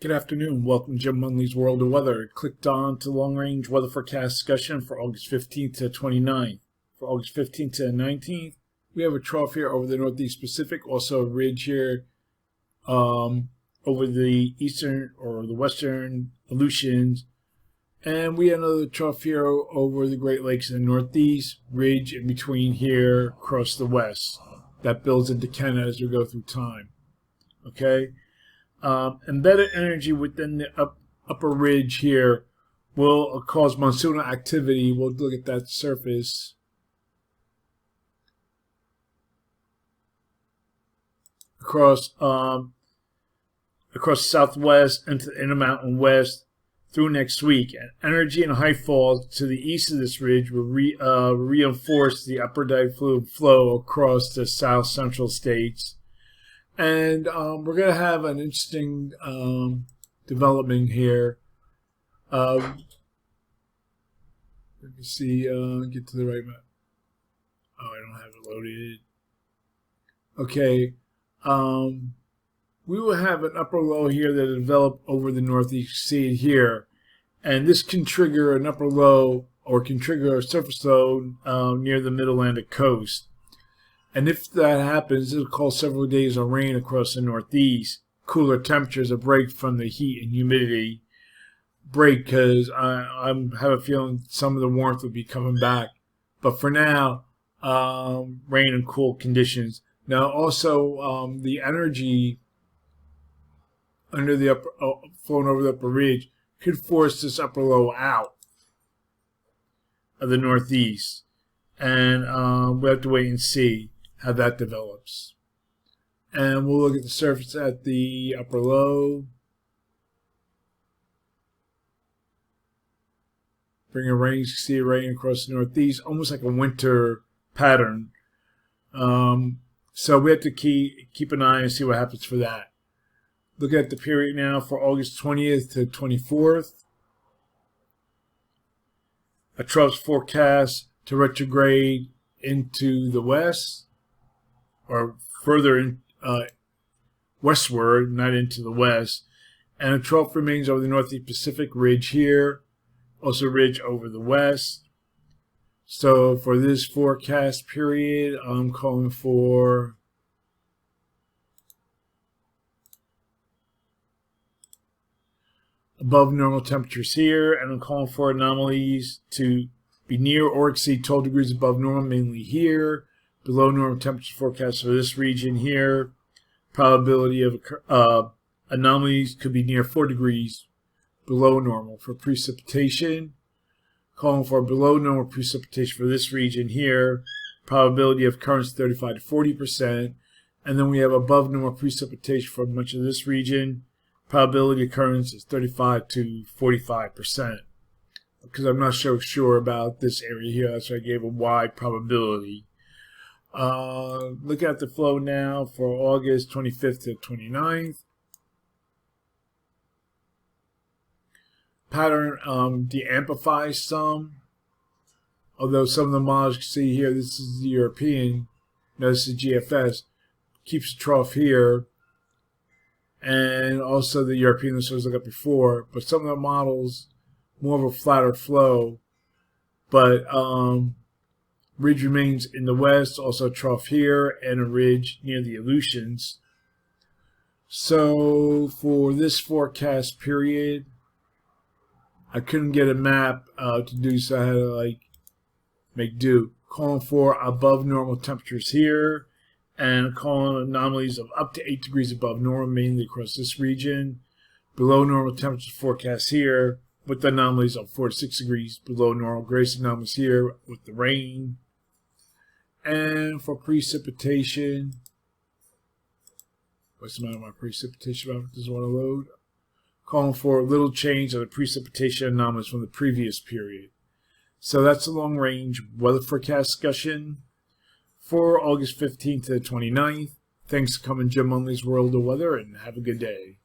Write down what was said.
Good afternoon. Welcome to Jim Munley's World of Weather. Clicked on to long-range weather forecast discussion for August 15th to 29th. For August 15th to 19th, we have a trough here over the Northeast Pacific, also a ridge here over the eastern or the western Aleutians. And we have another trough here over the Great Lakes in the Northeast, ridge in between here across the west. That builds into Canada as we go through time. Okay? Embedded energy within the upper ridge here will cause monsoonal activity. We'll look at that surface. Across southwest into the Intermountain West through next week. And energy and high fall to the east of this ridge will reinforce the upper tide fluid flow across the south central states. And we're going to have an interesting development here. Let me see, get to the right map. Oh, I don't have it loaded. Okay. We will have an upper low here that will develop over the Northeast Sea here. And this can trigger an upper low or can trigger a surface low near the Mid-Atlantic coast. And if that happens, it'll cause several days of rain across the Northeast. Cooler temperatures, a break from the heat and humidity. Break because I have a feeling some of the warmth will be coming back. But for now, rain and cool conditions. Now also the energy under the upper, flowing over the upper ridge could force this upper low out of the Northeast. And we'll have to wait and see how that develops. And we'll look at the surface at the upper low. Bring a rain, see a rain across the Northeast, almost like a winter pattern. So we have to keep an eye and see what happens for that. Look at the period now for August 20th to 24th. A trough forecast to retrograde into the west, or further in, westward, not into the west. And a trough remains over the Northeast Pacific ridge here, also ridge over the west. So for this forecast period, I'm calling for above normal temperatures here, and I'm calling for anomalies to be near or exceed 12 degrees above normal, mainly here. Below normal temperature forecast for this region here. Probability of anomalies could be near 4 degrees below normal. For precipitation, calling for below normal precipitation for this region here. Probability of occurrence 35 to 40%. And then we have above normal precipitation for much of this region. Probability of occurrence is 35 to 45%. Because I'm not so sure about this area here, so I gave a wide probability. Look at the flow now for August 25th to 29th. Pattern de-amplifies some. Although some of the models you can see here, this is the European, notice the GFS, keeps the trough here. And also the European, this was looked at before. But some of the models, more of a flatter flow. But ridge remains in the west, also a trough here, and a ridge near the Aleutians. So for this forecast period, I couldn't get a map to do, so I had to make do. Calling for above normal temperatures here, and calling anomalies of up to 8 degrees above normal, mainly across this region. Below normal temperatures forecast here, with the anomalies of 4 to 6 degrees below normal. Greatest anomalies here with the rain. And for precipitation, what's the matter with my precipitation? Doesn't want to load. Calling for a little change of the precipitation anomalies from the previous period. So that's a long range weather forecast discussion for August 15th to the 29th. Thanks for coming to Jim Munley's World of Weather, and have a good day.